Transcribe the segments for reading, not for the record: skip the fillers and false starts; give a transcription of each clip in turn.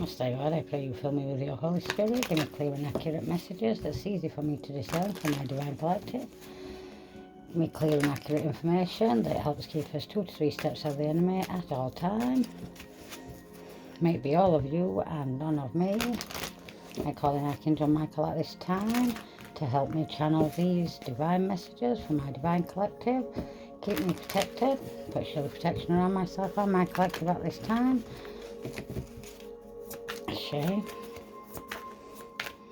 Stay God, I pray you fill me with your Holy Spirit, give me clear and accurate messages that's easy for me to discern from my Divine Collective. Give me clear and accurate information that helps keep us 2 to 3 steps of the enemy at all time. May it be all of you and none of me. I call in Archangel Michael at this time to help me channel these divine messages from my Divine Collective. Keep me protected, put shield of protection around myself and my collective at this time. Shay,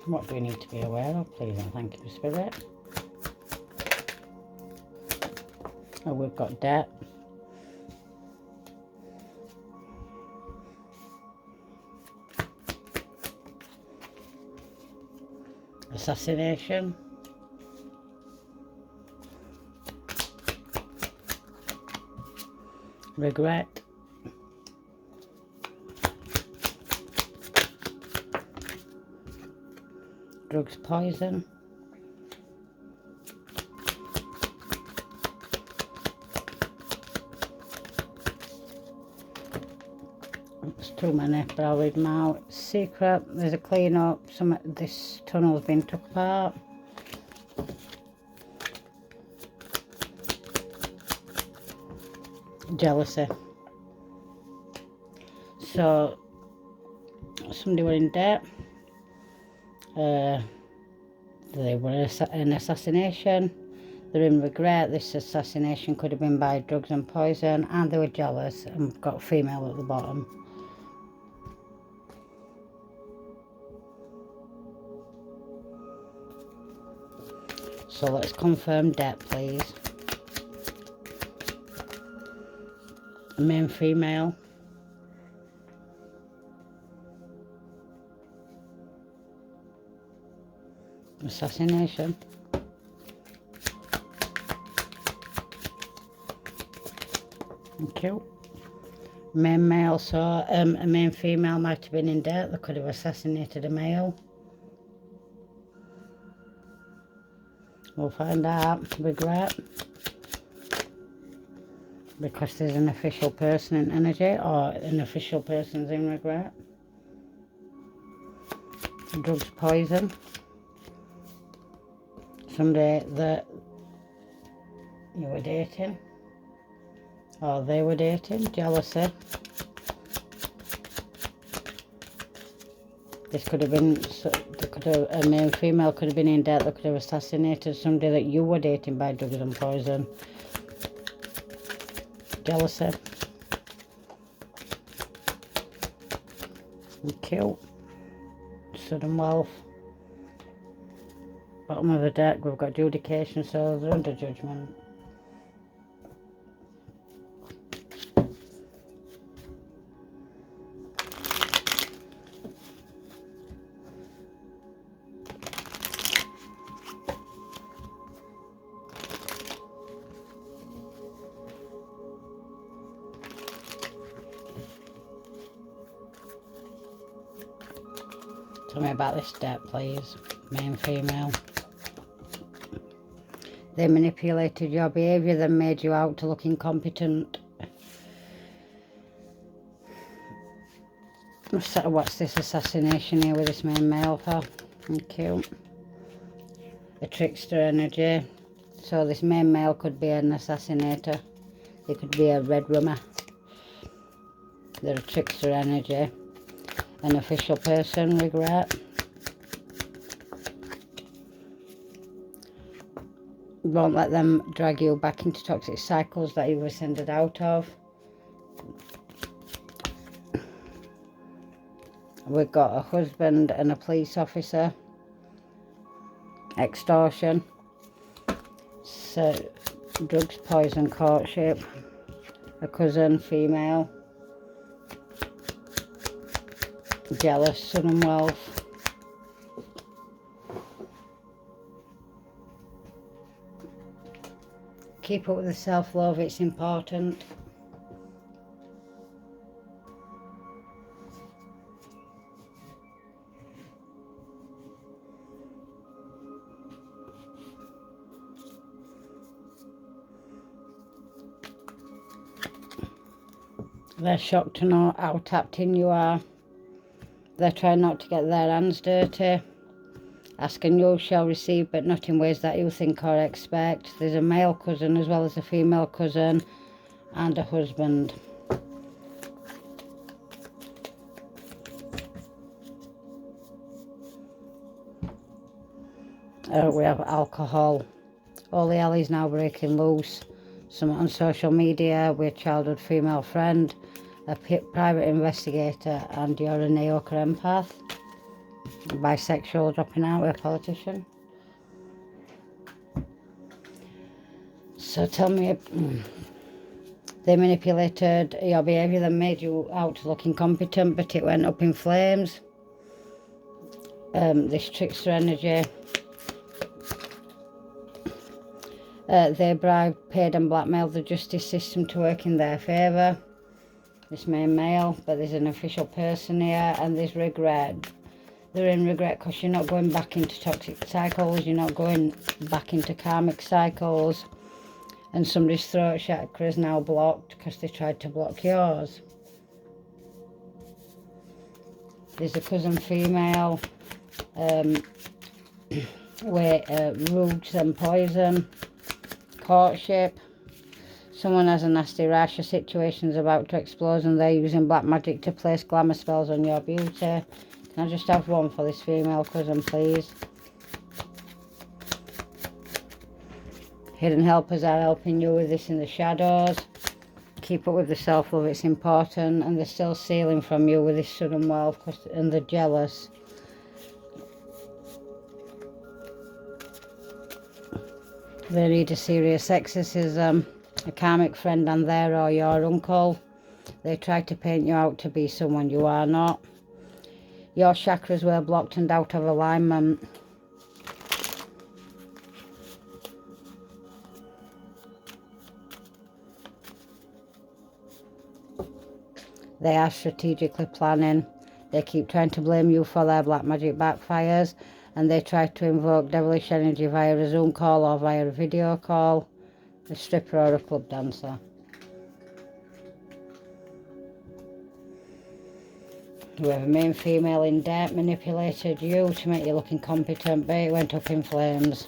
what do we need to be aware of, please, and thank you, Spirit. Oh, we've got debt. Assassination. Regret. Drugs, poison. It's too many, but I'll read them out. Secret, there's a clean up. This tunnel's been took apart. Jealousy. So, somebody were in debt. They were an assassination. They're in regret. This assassination could have been by drugs and poison, and they were jealous and got female at the bottom. So let's confirm debt, please. Male, female. Assassination. Thank you. Male, so a male female might have been in debt. They could have assassinated a male. We'll find out. Regret. Because there's an official person in energy, or an official person's in regret. Drugs, poison. Somebody that you were dating, or they were dating. Jealousy. This could have been, a male, female could have been in debt. They could have assassinated somebody that you were dating by drugs and poison. Jealousy. Cute. Sudden wealth. Bottom of the deck, we've got adjudication, so they're under judgment. Tell me about this debt, please. Male, female. They manipulated your behaviour, then made you out to look incompetent. So what's this assassination here with this male for? Thank you. A trickster energy. So this male could be an assassinator. It could be a red rummer. They're a trickster energy. An official person, regret. Won't let them drag you back into toxic cycles that you were sent out of. We've got a husband and a police officer. Extortion. So, drugs, poison, courtship. A cousin, female. Jealous, sudden wealth. Keep up with the self-love, it's important. They're shocked to know how tapped in you are. They're trying not to get their hands dirty. Ask and you shall receive, but not in ways that you think or expect. There's a male cousin as well as a female cousin and a husband. We have alcohol. Holy Hell is now breaking loose. Some on social media with a childhood female friend, a private investigator, and you're a Neo-Yorker empath. Bisexual dropping out with a politician. So tell me, they manipulated your behaviour that made you out to look incompetent, but it went up in flames. This trickster energy. They bribed, paid and blackmailed the justice system to work in their favour. This main male, but there's an official person here, and there's regret. They're in regret because you're not going back into toxic cycles, you're not going back into karmic cycles, and somebody's throat chakra is now blocked because they tried to block yours. There's a cousin female with roots and poison. Courtship. Someone has a nasty rash, a situation's about to explode and they're using black magic to place glamour spells on your beauty. Can I just have one for this female cousin, please? Hidden helpers are helping you with this in the shadows. Keep up with the self-love, it's important. And they're still stealing from you with this sudden wealth and they're jealous. They need a serious exorcism. A karmic friend and their or your uncle. They try to paint you out to be someone you are not. Your chakras were blocked and out of alignment. They are strategically planning. They keep trying to blame you for their black magic backfires, and they try to invoke devilish energy via a Zoom call or via a video call. A stripper or a club dancer. Whoever main female in debt manipulated you to make you look incompetent, but it went up in flames.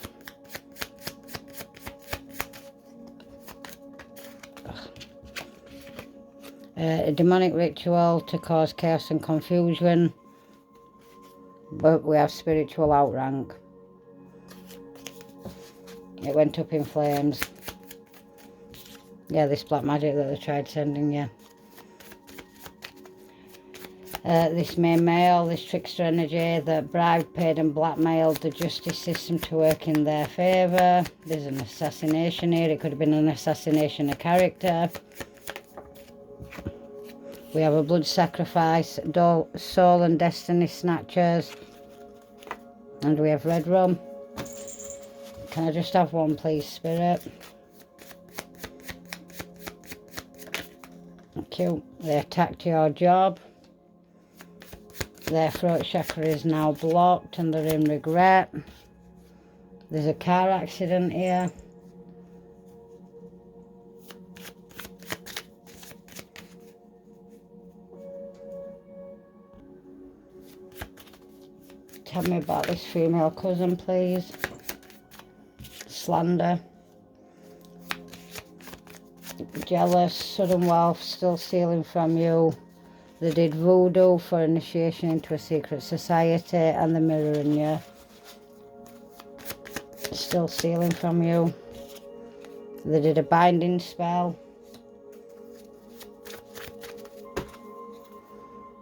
A demonic ritual to cause chaos and confusion, but we have spiritual outrank. It went up in flames. Yeah, this black magic that they tried sending you. This main male, this trickster energy that bribed, paid and blackmailed the justice system to work in their favour. There's an assassination here. It could have been an assassination of character. We have a blood sacrifice, soul and destiny snatchers. And we have red rum. Can I just have one, please, Spirit? Thank you. They attacked your job. Their throat chakra is now blocked and they're in regret. There's a car accident here. Tell me about this female cousin, please. Slander. Jealous, sudden wealth, still stealing from you. They did voodoo for initiation into a secret society and they're mirroring you. Still stealing from you. They did a binding spell.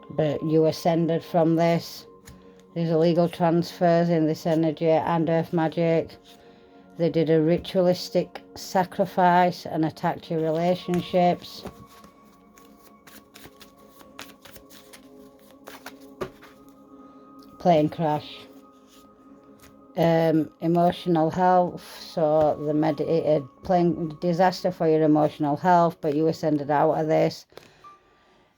But you ascended from this. There's illegal transfers in this energy and earth magic. They did a ritualistic sacrifice and attacked your relationships. Plane crash. Emotional health. So the meditated plane disaster for your emotional health, but you ascended out of this.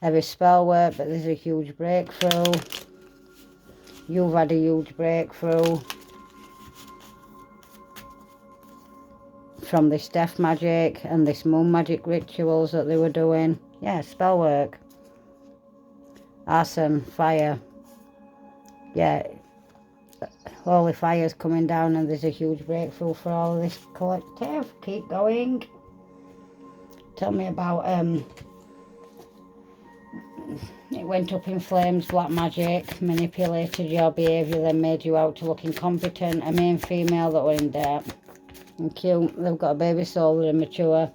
Heavy spell work, but there's a huge breakthrough. You've had a huge breakthrough from this death magic and this moon magic rituals that they were doing. Yeah, spell work. Arson, fire. Yeah, holy fire's coming down and there's a huge breakthrough for all of this collective. Keep going. Tell me about it went up in flames, black magic, manipulated your behaviour, then made you out to look incompetent, a main female that were in debt. And cute, they've got a baby soul, they're mature.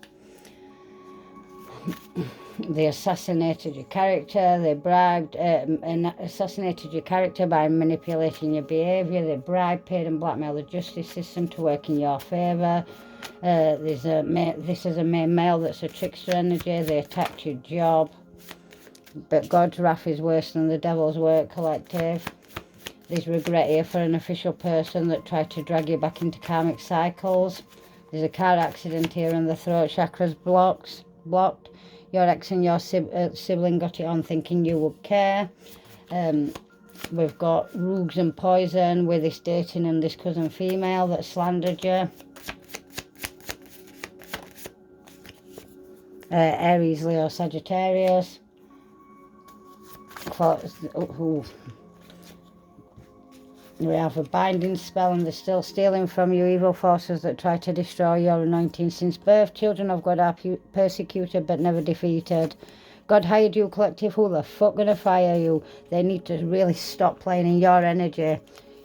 They assassinated your character, they bribed, and assassinated your character by manipulating your behaviour. They bribed, paid and blackmailed the justice system to work in your favour. This is a main male that's a trickster energy. They attacked your job. But God's wrath is worse than the devil's work, collective. There's regret here for an official person that tried to drag you back into karmic cycles. There's a car accident here and the throat chakra's blocked. Your ex and your sibling got it on thinking you would care. We've got rogues and poison with this dating and this cousin female that slandered you. Aries, Leo, Sagittarius. We have a binding spell and they're still stealing from you. Evil forces that try to destroy your anointing since birth. Children of God are persecuted but never defeated. God hired you, collective. Who the fuck gonna fire you? They need to really stop playing in your energy.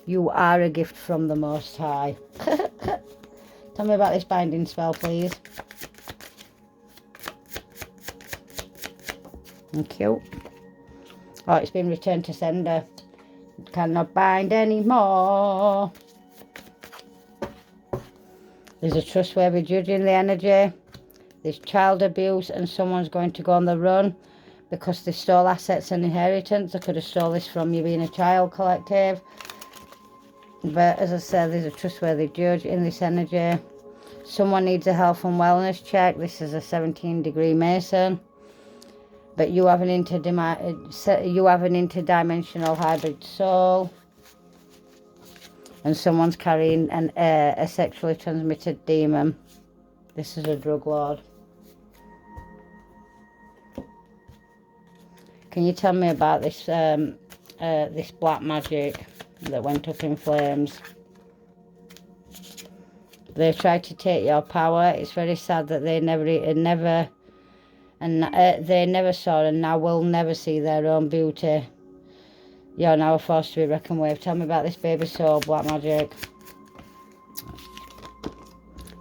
You are a gift from the Most High. Tell me about this binding spell, please. Thank you. Oh, it's been returned to sender. Cannot bind anymore. There's a trustworthy judge in the energy. There's child abuse and someone's going to go on the run because they stole assets and inheritance. They could have stole this from you being a child, collective. But as I said, there's a trustworthy judge in this energy. Someone needs a health and wellness check. This is a 17-degree Mason. But you have an interdimensional hybrid soul. And someone's carrying a sexually transmitted demon. This is a drug lord. Can you tell me about this this black magic that went up in flames? They tried to take your power. It's very sad that they never saw and now will never see their own beauty. You're now a force to be reckoned with. Tell me about this baby soul, black magic.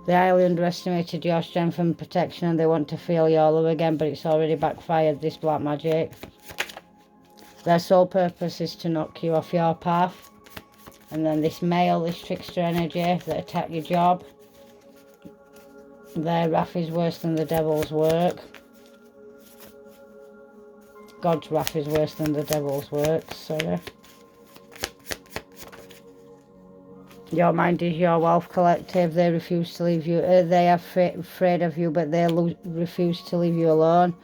They highly underestimated your strength and protection and they want to feel your love again, but it's already backfired, this black magic. Their sole purpose is to knock you off your path. And then this male, this trickster energy that attacked your job. Their wrath is worse than the devil's work. God's wrath is worse than the devil's work, sorry. Your mind is your wealth, collective. They refuse to leave you. They are afraid of you, but they refuse to leave you alone.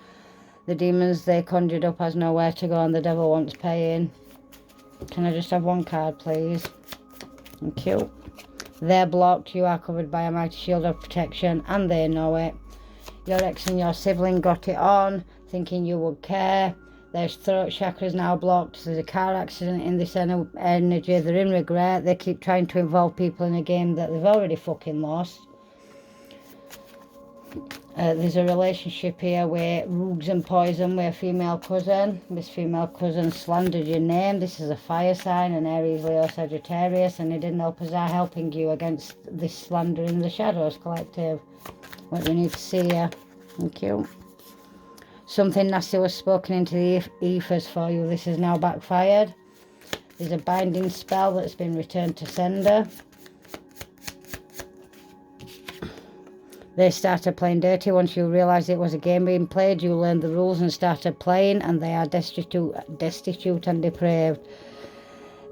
The demons they conjured up has nowhere to go and the devil wants paying. Can I just have one card, please? Thank you. They're blocked. You are covered by a mighty shield of protection and they know it. Your ex and your sibling got it on, thinking you would care. Their throat chakra is now blocked. There's a car accident in this energy. They're in regret. They keep trying to involve people in a game that they've already fucking lost. There's a relationship here with rogues and poison with a female cousin. This female cousin slandered your name. This is a fire sign, an Aries, Leo, Sagittarius, and hidden helpers are helping you against this slander in the shadows, collective. What do you need to see here? Thank you. Something nasty was spoken into the ethers for you. This is now backfired. There's a binding spell that's been returned to sender. They started playing dirty. Once you realised it was a game being played, you learned the rules and started playing, and they are destitute and depraved.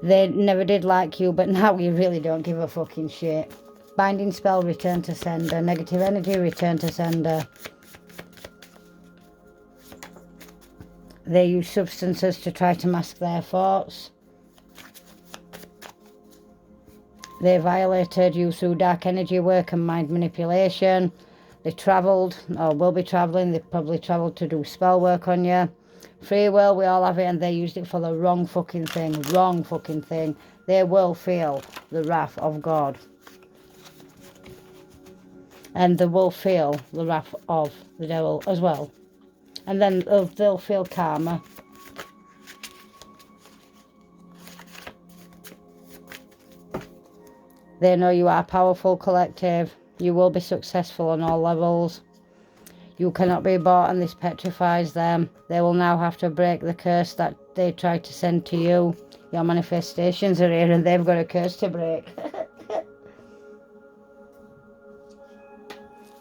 They never did like you, but now you really don't give a fucking shit. Binding spell, return to sender. Negative energy, return to sender. They use substances to try to mask their thoughts. They violated you through dark energy work and mind manipulation. They travelled, or will be travelling. They probably travelled to do spell work on you. Free will, we all have it, and they used it for the wrong fucking thing. Wrong fucking thing. They will feel the wrath of God. And they will feel the wrath of the devil as well. And then they'll feel karma. They know you are powerful, collective. You will be successful on all levels. You cannot be bought, and this petrifies them. They will now have to break the curse that they tried to send to you. Your manifestations are here, and they've got a curse to break.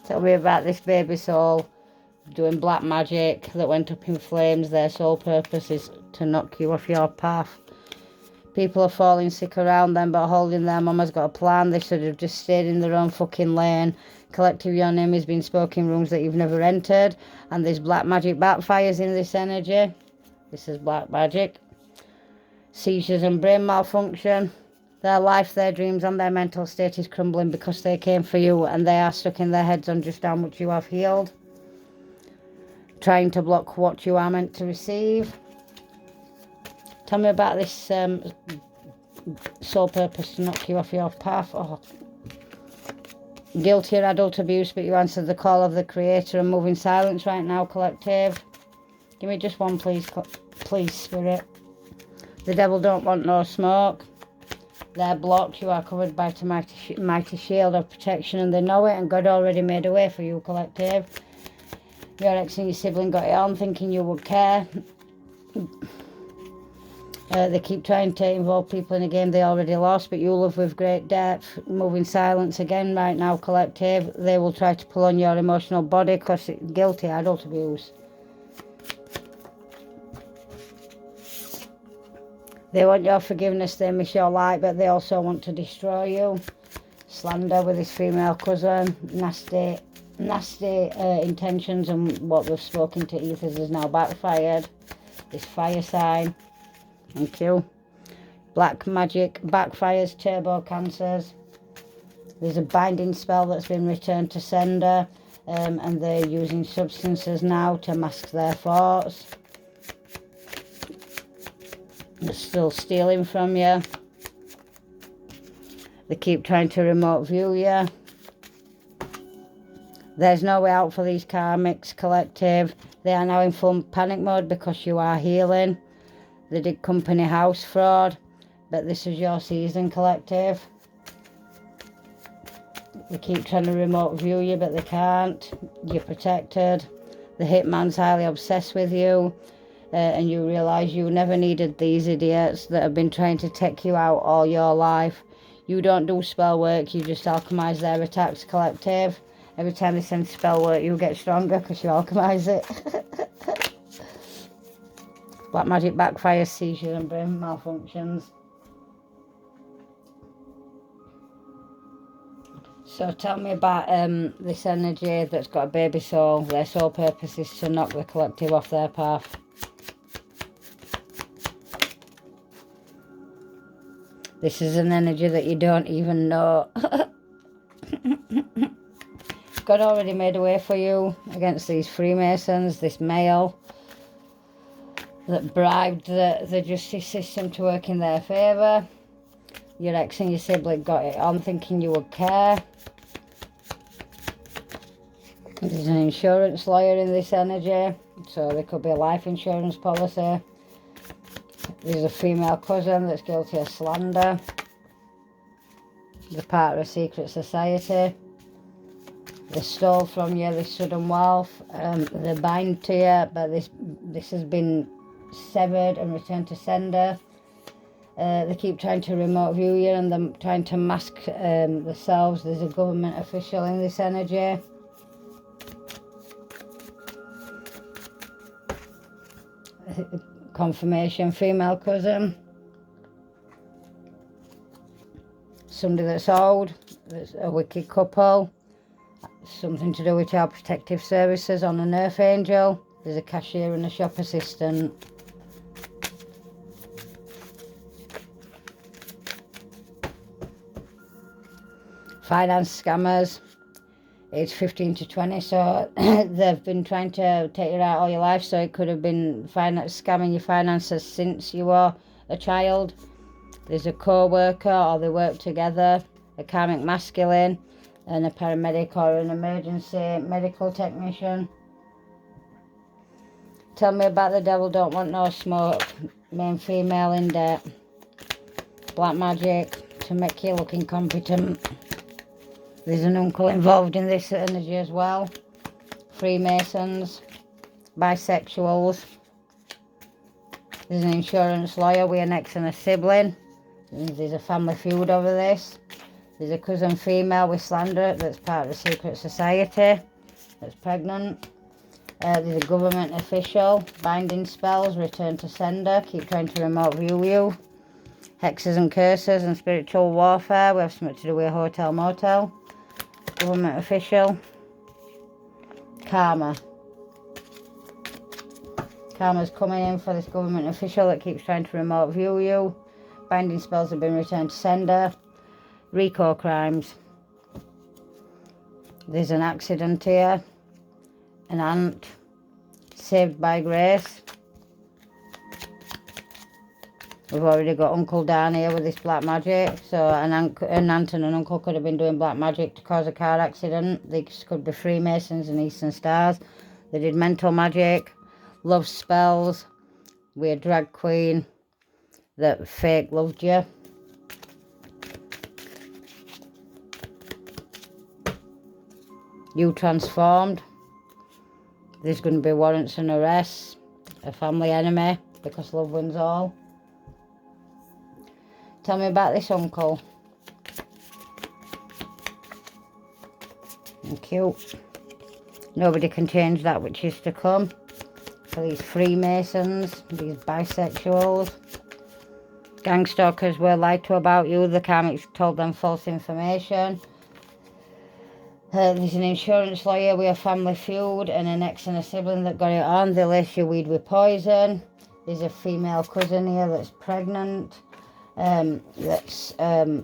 Tell me about this baby soul doing black magic that went up in flames. Their sole purpose is to knock you off your path. People are falling sick around them, but holding their mama's got a plan. They should have just stayed in their own fucking lane. Collective, your name has been spoken in rooms that you've never entered, and this black magic backfires in this energy. This is black magic. Seizures and brain malfunction. Their life, their dreams, and their mental state is crumbling because they came for you, and they are stuck in their heads on just how much you have healed. Trying to block what you are meant to receive. Tell me about this sole purpose to knock you off your path. Oh. Guilty of adult abuse, but you answered the call of the Creator and move in silence right now, collective. Give me just one, please, please, Spirit. The devil don't want no smoke. They're blocked. You are covered by a mighty shield of protection, and they know it, and God already made a way for you, collective. Your ex and your sibling got it on, thinking you would care. They keep trying to involve people in a game they already lost, but you love with great depth. Move in silence again right now, collective. They will try to pull on your emotional body because it's guilty adult abuse. They want your forgiveness, they miss your light, but they also want to destroy you. Slander with his female cousin. Nasty intentions, and what they've spoken to ethers is now backfired. This fire sign. Thank you. Black magic backfires, turbo cancers. There's a binding spell that's been returned to sender, and they're using substances now to mask their thoughts. They're still stealing from you. They keep trying to remote view you. There's no way out for these karmics, collective. They are now in full panic mode because you are healing. They did company house fraud, but this is your season, collective. They keep trying to remote view you, but they can't. You're protected. The hitman's highly obsessed with you, and you realise you never needed these idiots that have been trying to take you out all your life. You don't do spell work, you just alchemise their attacks, collective. Every time they send spell work, you get stronger because you alchemise it. Black magic backfires, seizures and brain malfunctions. So tell me about this energy that's got a baby soul. Their sole purpose is to knock the collective off their path. This is an energy that you don't even know. God already made a way for you against these Freemasons, this male that bribed the justice system to work in their favour. Your ex and your sibling got it on, thinking you would care. There's an insurance lawyer in this energy, so there could be a life insurance policy. There's a female cousin that's guilty of slander. They're part of a secret society. They stole from you this sudden wealth. They bind to you, but this has been severed and returned to sender. They keep trying to remote view you, and they're trying to mask themselves. There's a government official in this energy. Confirmation, female cousin. Somebody that's old, that's a wicked couple. Something to do with Child Protective Services on an Earth Angel. There's a cashier and a shop assistant. Finance scammers. age 15 to 20. So they've been trying to take you out all your life. So it could have been scamming your finances since you were a child. There's a co-worker, or they work together, a karmic masculine, and a paramedic or an emergency medical technician. Tell me about the devil, don't want no smoke. Main female in debt. Black magic to make you look incompetent. There's an uncle involved in this energy as well. Freemasons. Bisexuals. There's an insurance lawyer with an ex and a sibling. There's a family feud over this. There's a cousin female with slander that's part of the secret society that's pregnant. There's a government official, binding spells, return to sender, keep trying to remote view you. Hexes and curses and spiritual warfare. We have something to do with a hotel motel. Government official. Karma. Karma's coming in for this government official that keeps trying to remote view you. Binding spells have been returned to sender. Rico crimes. There's an accident here. An aunt. Saved by grace. We've already got Uncle down here with this black magic. So an aunt and an uncle could have been doing black magic to cause a car accident. These could be Freemasons and Eastern Stars. They did mental magic, love spells. We're a drag queen that fake loved you. You transformed. There's going to be warrants and arrests. A family enemy, because love wins all. Tell me about this uncle. Thank you. Nobody can change that which is to come. For these Freemasons, these bisexuals. Gang stalkers were lied to about you. The karmics told them false information. There's an insurance lawyer with a family feud and an ex and a sibling that got it on. They lace your weed with poison. There's a female cousin here that's pregnant. That's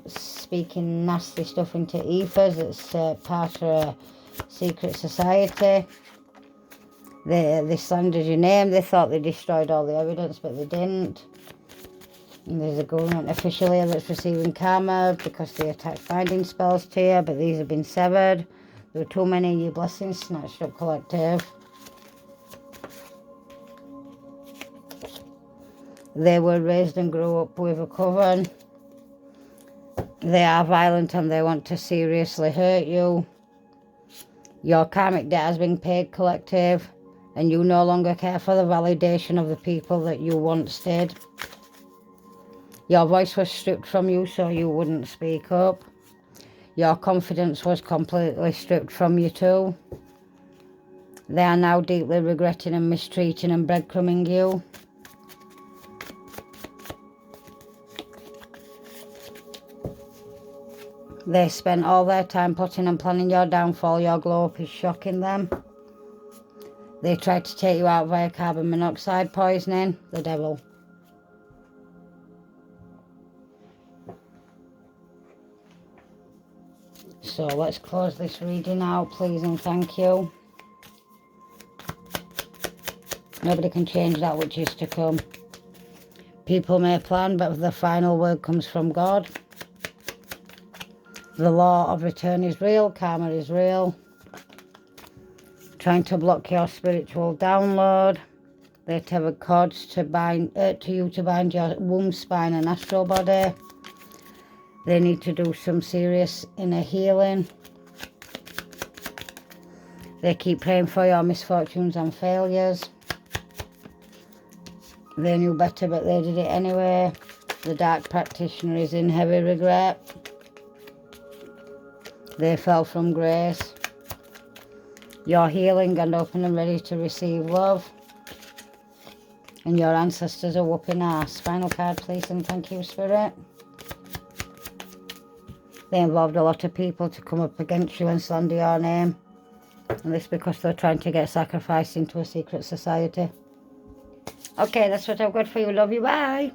speaking nasty stuff into ethers. That's part of a secret society. They slandered your name. They thought they destroyed all the evidence, but they didn't. And there's a government official here that's receiving karma because they attacked binding spells to you, but these have been severed. There were too many of your blessings snatched up, collective. They were raised and grew up with a coven. They are violent and they want to seriously hurt you. Your karmic debt has been paid, collective, and you no longer care for the validation of the people that you once did. Your voice was stripped from you so you wouldn't speak up. Your confidence was completely stripped from you too. They are now deeply regretting and mistreating and breadcrumbing you. They spent all their time plotting and planning your downfall. Your glow up is shocking them. They tried to take you out via carbon monoxide poisoning. The devil. So let's close this reading out, please and thank you. Nobody can change that which is to come. People may plan, but the final word comes from God. The law of return is real, karma is real. Trying to block your spiritual download. They tethered cords to bind to you to bind your womb, spine and astral body. They need to do some serious inner healing. They keep praying for your misfortunes and failures. They knew better, but they did it anyway. The dark practitioner is in heavy regret. They fell from grace. You're healing and open and ready to receive love. And your ancestors are whooping ass. Final card, please, and thank you, Spirit. They involved a lot of people to come up against you and slander your name. And this because they're trying to get sacrificed into a secret society. Okay, that's what I've got for you. Love you. Bye.